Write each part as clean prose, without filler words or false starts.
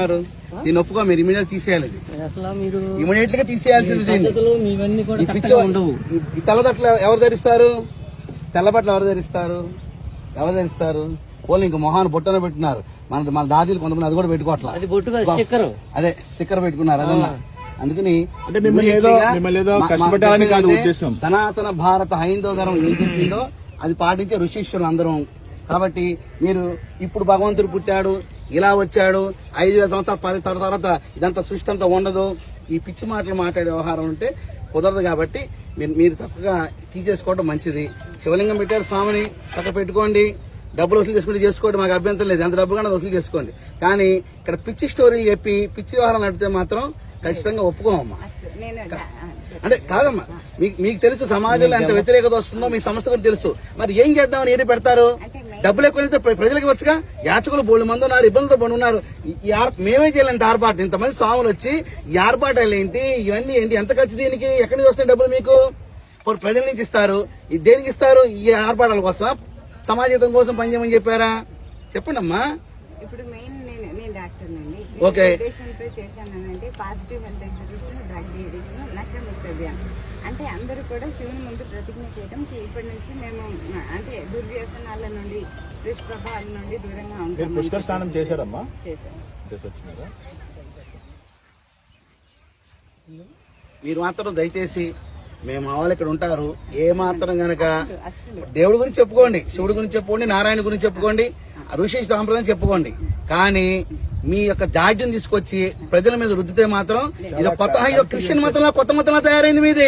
దీన్ని ఒప్పుకో, మీరు ఇమీడియట్ తీసేయాలి. ఇమీడియట్ గా తీసేయాల్సింది దీన్ని. ఈ తెల్లబట్టలు ఎవరు ధరిస్తారు? తెల్లబట్టలు ఎవరు ధరిస్తారు? ఎవరు ధరిస్తారు? వాళ్ళు ఇంక మొహాన్ని బొట్టన పెట్టినారు. మన దాదీలు కొంతమంది అది కూడా పెట్టుకోవట్లేదు. అదే స్టిక్కర్ పెట్టుకున్నారు. అదన్నా అందుకని సనాతన భారత హైందవ ధర్మం ఏం చెప్పిందో అది పాటించే ఋషీశ్వరులు అందరం. కాబట్టి మీరు ఇప్పుడు భగవంతుడు పుట్టాడు, ఇలా వచ్చాడు, 5,000 సంవత్సరాల తర్వాత ఇదంతా సృష్టి అంతా ఉండదు, ఈ పిచ్చి మాటలు మాట్లాడే వ్యవహారం ఉంటే కుదరదు. కాబట్టి మీరు చక్కగా తీసేసుకోవడం మంచిది. శివలింగం పెట్టారు, స్వామిని చక్క పెట్టుకోండి. డబ్బులు వసూలు చేసుకుంటే చేసుకోండి, మాకు అభ్యంతరం లేదు. ఎంత డబ్బు కన్నా వసూలు చేసుకోండి. కానీ ఇక్కడ పిచ్చి స్టోరీ చెప్పి పిచ్చి వ్యవహారం నడిపితే మాత్రం ఖచ్చితంగా ఒప్పుకోమమ్మా. అంటే కాదమ్మా, మీకు తెలుసు సమాజంలో ఎంత వ్యతిరేకత వస్తుందో మీ సంస్థ కూడా తెలుసు. మరి ఏం చేద్దామని ఏంటి పెడతారు? డబ్బులు ఎక్కువ ప్రజలకు వచ్చుగా. యాచకులు బోళ్ళు మంది ఉన్నారు, ఇబ్బందులతో పడి ఉన్నారు. మేమే చేయలేంత ఆర్పాటు, ఇంతమంది స్వాములు వచ్చి ఈ ఆర్పాటాలు ఏంటి, ఇవన్నీ ఏంటి, ఎంత ఖర్చు దీనికి? ఎక్కడి నుంచి వస్తాయి డబ్బులు మీకు? ప్రజల నుంచి ఇస్తారు. దేనికి ఇస్తారు? ఈ ఆర్పాటాల కోసం, సమాజం కోసం పనిచేయమని చెప్పారా? చెప్పండి అమ్మా. ఇప్పుడు మెయిన్ నేను డాక్టర్ నండి. ఓకే, చేశానంటే positive health exhibition, drug addiction, Nashamukti Abhiyan. అంటే అందరూ కూడా శివుని ముందు ప్రతిజ్ఞ చేయడం, ఇప్పటి నుంచి మేము అంటే దుర్వ్యసనాల నుండి, దుష్ప్రభావాల నుండి దూరంగా ఉంటాం. పుష్కర స్నానం చేశారమ్మా? చేశాను. మీరు మాత్రం దయచేసి మేము వాళ్ళు ఇక్కడ ఉంటారు. ఏ మాత్రం గనక దేవుడి గురించి చెప్పుకోండి, శివుడి గురించి చెప్పుకోండి, నారాయణ గురించి చెప్పుకోండి, ఋషి సాంప్రదాయం చెప్పుకోండి. కానీ మీ యొక్క దాడ్యం తీసుకొచ్చి ప్రజల మీద రుద్దితే మాత్రం ఇది కొత్త క్రిస్టియన్ మతంలో కొత్త మతంలో తయారైంది. మీది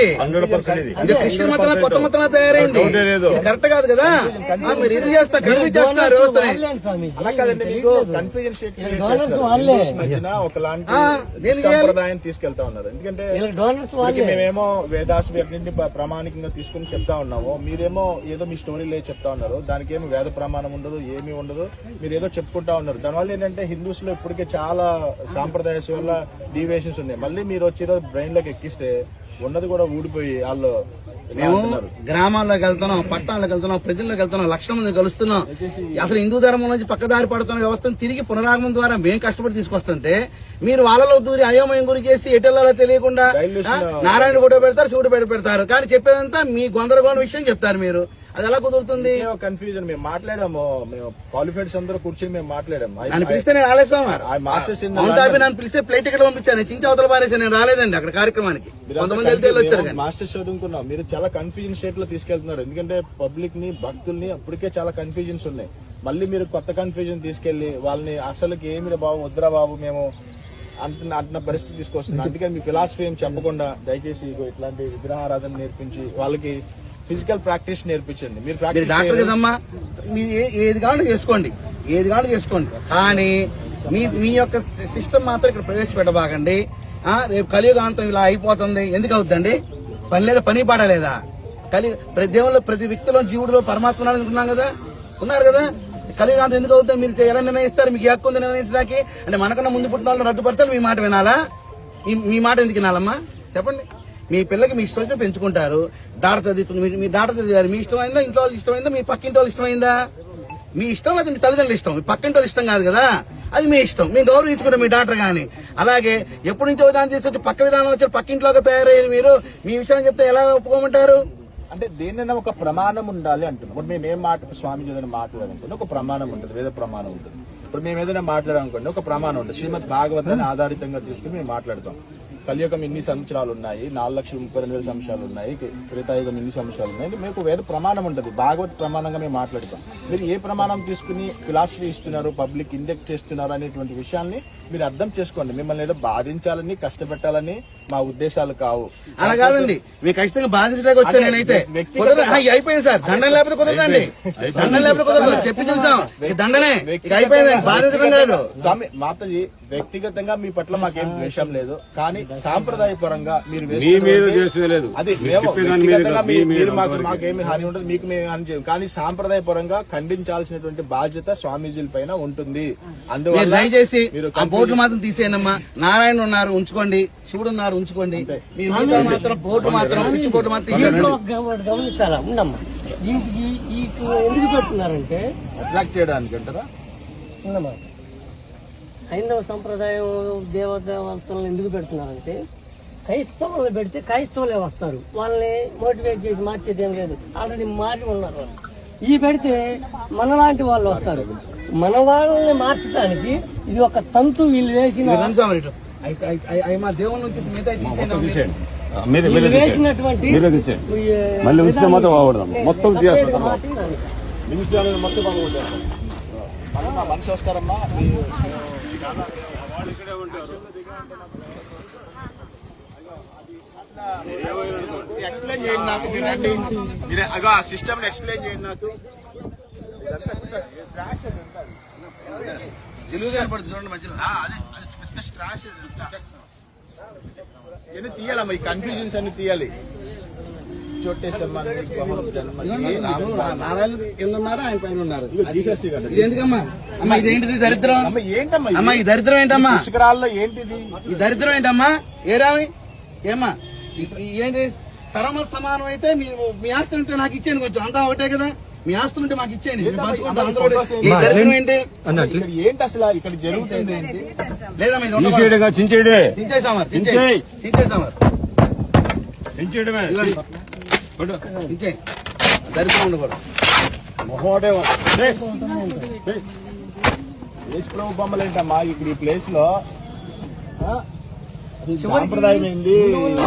ఇది క్రిస్టియన్ మతంలో కొత్త మతంలో తయారైంది. ఇది కరెక్ట్ కాదు కదా. మీరు ఇది చేస్తా కన్ఫ్యూజ్ చేస్తున్నారు వ్యవస్థని. సంప్రదాయం తీసుకెళ్తా ఉన్నారు. ఎందుకంటే మేమేమో వేదాస్ ప్రామాణికంగా తీసుకుని చెప్తా ఉన్నాము, మీరేమో ఏదో మీ స్టోరీ లేదు చెప్తా ఉన్నారు. దానికి ఏమో వేద ప్రమాణం ఉండదు, ఏమీ ఉండదు, మీరు ఏదో చెప్పుకుంటా ఉన్నారు. దానివల్ల ఏంటంటే హిందూస్ లో ఇప్పటికే చాలా సాంప్రదాయస్ వల్ల డీవియేషన్స్ ఉన్నాయి. మళ్ళీ మీరు వచ్చేదో బ్రెయిన్ లోకి ఎక్కిస్తే ఉన్నది కూడా ఊడిపోయి వాళ్ళు. మేము గ్రామాల్లోకి వెళ్తున్నాం, పట్టణాలకు వెళ్తున్నాం, ప్రజల్లోకి వెళ్తున్నాం, లక్షల మంది కలుస్తున్నాం. అసలు హిందూ ధర్మం నుంచి పక్కదారి పడుతున్న వ్యవస్థను తిరిగి పునరాగమనం ద్వారా మేము కష్టపడి తీసుకొస్తుంటే మీరు వాళ్ళలో దూరి అయోమయం గురి చేసి ఎటెల్లాలో తెలియకుండా నారాయణ ఫోటో పెడతారు, శివుడు పెడతారు. కానీ చెప్పేదంతా మీ గొందరగోళం విషయం చెప్తారు. మీరు అది ఎలా కుదురుతుంది? కన్ఫ్యూజన్. మేము మాట్లాడాము, మేము క్వాలిఫైడ్స్ అందరూ కూర్చొని మేము మాట్లాడాము. నన్ను పిలిస్తే నేను రాలేదు. నన్ను పిలిస్తే ప్లేట్ టికెట్ పంపించాను, చించి అవతల పారేసి నేను రాలేదండి అక్కడ కార్యక్రమానికి. కొంతమంది వచ్చారు. మాస్టర్స్ చదువుకున్నాం, మీరు చాలా కన్ఫ్యూజన్ స్టేట్ లో తీసుకెళ్తున్నారు. ఎందుకంటే పబ్లిక్ ని, భక్తుల్ని అప్పటికే చాలా కన్ఫ్యూజన్స్ ఉన్నాయి. మళ్ళీ మీరు కొత్త కన్ఫ్యూజన్ తీసుకెళ్లి వాళ్ళని అసలుకి ఏమి బాబు వద్దురా బాబు మేము అంటున్న పరిస్థితి తీసుకొస్తున్నాం. అందుకని మీ ఫిలాసఫీ ఏం చెప్పకుండా దయచేసి ఇట్లాంటి విగ్రహారాధన నేర్పించి వాళ్ళకి ఫిజికల్ ప్రాక్టీస్ నేర్పించండి. మీరు డాక్టర్ కదమ్మా, ఏది కావాలంటే చేసుకోండి, ఏది కావాలంటే చేసుకోండి. కానీ మీ యొక్క సిస్టమ్ మాత్రం ఇక్కడ ప్రవేశపెట్టబాకండి. రేపు కలియుగాంతం ఇలా అయిపోతుంది. ఎందుకు అవుతుందండి? పని లేదా, పని పాడలేదా? ప్రతి దేవుళ్ళు, ప్రతి వ్యక్తిలో జీవుడిలో పరమాత్మ అనుకున్నాం కదా, ఉన్నారు కదా. కలియుగాంతం ఎందుకు అవుతుంది? మీరు ఎలా నిర్ణయిస్తారు? మీకు హక్కు ఉంది నిర్ణయించడానికి. అంటే మనకన్నా ముందు పుట్టిన వాళ్ళని రద్దుపరచాలి, మీ మాట వినాలా? మీ మాట ఎందుకు వినాలమ్మా? చెప్పండి. మీ పిల్లకి మీ ఇష్టం పెంచుకుంటారు. డాక్టర్ చదువుకుని మీ డాక్టర్ చదివారు, మీ ఇష్టమైందా? ఇంట్లో వాళ్ళు ఇష్టమైందా? మీ పక్కింటి వాళ్ళు ఇష్టమైందా? మీ ఇష్టం అది మీ తల్లిదండ్రులు ఇష్టం, మీ పక్కింటి వాళ్ళు ఇష్టం కాదు కదా. అది మీ ఇష్టం, మేము గౌరవించుకుంటాం మీ డాక్టర్ గాని. అలాగే ఎప్పటి నుంచో విధానం తీసుకొచ్చి పక్క విధానం వచ్చి పక్కింట్లోకి తయారయ్యారు. మీరు మీ విషయం చెప్తే ఎలా ఒప్పుకోమంటారు? అంటే దేనైనా ఒక ప్రమాణం ఉండాలి అంటున్నాం. ఇప్పుడు మేము ఏం స్వామి ఏదైనా మాట్లాడాలనుకోండి ఒక ప్రమాణం ఉంటుంది, వేద ప్రమాణం ఉంటుంది. ఇప్పుడు మేము ఏదైనా మాట్లాడాలనుకోండి ఒక ప్రమాణం ఉంటుంది. శ్రీమద్ భాగవతాన్ని ఆధారితంగా తీసుకుని మేము మాట్లాడతాం. కలియుగం ఇన్ని సంవత్సరాలు ఉన్నాయి, 4,32,000 సంవత్సరాలు ఉన్నాయి, త్రేతాయుగం ఇన్ని సంవత్సరాలు ఉన్నాయి. మీకు వేద ప్రమాణం ఉంటుంది, భాగవత్ ప్రమాణంగా మేము మాట్లాడతాం. మీరు ఏ ప్రమాణం తీసుకుని ఫిలాసఫీ ఇస్తున్నారు, పబ్లిక్ ఇండెక్ట్ చేస్తున్నారు అనేటువంటి విషయాన్ని మీరు అర్థం చేసుకోండి. మిమ్మల్ని ఏదో బాధించాలని, కష్టపెట్టాలని మా ఉద్దేశాలు కావు. అలా కాదండి, మీకు ఖచ్చితంగా బాధించడానికి వచ్చా. నేనైతే అయిపోయింది సార్, దండం లేకపోతే కుదరదండి, దండం లేకపోతే కుదరదు. చెప్పి చూస్తాం, దండనే అయిపోయింది, బాధించడం కాదు. స్వామి మాతాజీ, వ్యక్తిగతంగా మీ పట్ల మాకేం ద్వేషం లేదు, కానీ సాంప్రదాయపరంగా మీరు మాకేమి హాని ఉండదు, మీకు మేము హాని చేయం. కానీ సాంప్రదాయపరంగా ఖండించాల్సినటువంటి బాధ్యత స్వామీజీల పైన ఉంటుంది. అందువల్ల దయచేసి బోర్డు మాత్రం తీసేయనమ్మా. నారాయణ ఉన్నారు ఉంచుకోండి, శివుడు ఉన్నారు ఉంచుకోండి. మీరు మాత్రం బోర్డు మాత్రం పిచ్చి బోర్డు మాత్రం గమనించాలా ఉండమ్మా. ఎందుకు పెడుతున్నారంటే అట్రాక్ట్ చేయడానికి అంటారా? హైందవ సంప్రదాయం దేవతలను ఎందుకు పెడుతున్నారంటే క్రైస్తవులు పెడితే క్రైస్తవులే వస్తారు, వాళ్ళని మోటివేట్ చేసి మార్చేది ఏం లేదు, ఆల్రెడీ మారి ఉన్నారు వాళ్ళు. ఈ పెడితే మనలాంటి వాళ్ళు వస్తారు. మన వాళ్ళని మార్చడానికి ఇది ఒక తంతు వీళ్ళు వేసిన మా దేవుని నుంచి మిగతా తీసేయండి. వీళ్ళు వేసినటువంటి మళ్ళీ ఉంచితే మొత్తం బాగుపడదాం. మొత్తం చేస్తాం. నిమిషాలు మొత్తం బాగుంటారు. మనిషి వస్తారమ్మా. ఎక్స్ప్లెయిన్ చేయండి నాకు. మీరు రండి. అగో ఆ సిస్టమ్ ఎక్స్ప్లెయిన్ చేయండి నాకు. చూడండి మధ్యలో అది పెద్ద స్ట్రాష్ ఇవన్నీ తీయాలమ్మా. ఈ కన్ఫ్యూజన్స్ అన్ని తీయాలి. చోటేశ్వరమ్మ నారాయణ కింద ఉన్నారు, ఆయన పైన ఉన్నారు. జీసస్ గారు. ఇది ఎందుకమ్మా? అమ్మా ఇదేంటిది దరిద్రం? అమ్మ ఏంటమ్మా ఇది? అమ్మా ఈ దరిద్రం ఏంటమ్మా? పుష్కరాల్లో ఏంటిది ఈ దరిద్రం ఏంటమ్మా? ఏరామి ఏమ్మా ఏంటి? సరమ సమానం అయితే మీ ఆస్తి ఉంటే నాకు ఇచ్చేయండి, కొంచెం అంతా ఒకటే కదా. మీ ఆస్తులు ఉంటే మాకు ఇచ్చేయండి, మేము పంచుకుంటాం. అందరూ ఈ దరిద్రం ఏంటి? ఇక్కడ ఏంటి అసలు? ఇక్కడ జరుగుతుంది ఏంటి? లేదమ్మా ఇది తీసేయడుగా, చించేయడే. చించేసామారు చించేయ్. చించేసామారు చించేయడమే. చించేయి. దరిద్రం ఉండకూడదు. మొహోడే యేసు ప్రభు బొమ్మలు ఏంటమ్మా ఇక్కడ ఈ ప్లేస్ లో? సాంప్రదాయం ఏంది,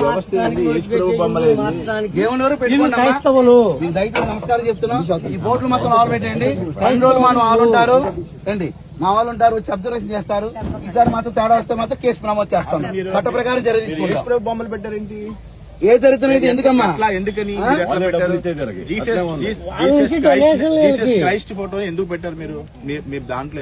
వ్యవస్థ ఏంది, యేసు ప్రభు బొమ్మలు ఏంది? దేవుని వరకు వీళ్ళు పెట్టుకోండి. క్రైస్తవులు. మీకు దయచేసి నమస్కారం చెప్తున్నాం. ఈ బోట్లు మొత్తం ఆలు పెట్టండి. 2 రోజులు మా వాళ్ళు ఉంటారు రండి, మా వాళ్ళు ఉంటారు, వచ్చి అబ్జర్వేషన్ చేస్తారు. ఈసారి మాత్రం తేడా వస్తే మాత్రం కేసు నమోదు చేస్తాం. చట్ట ప్రకారం చర్య యేసు తీసుకుంటాం. ప్రభు బొమ్మలు పెట్టారేంటి? ఏ దరిద్రం ఇది? ఎందుకమ్మా? అట్లా ఎందుకని? జీసస్ వాళ్ళ నుంచి డొనేషన్లు జీసస్ ఏంటి? క్రైస్ట్ ఫోటో ఎందుకు పెట్టారు మీరు? మీరు దాంట్లో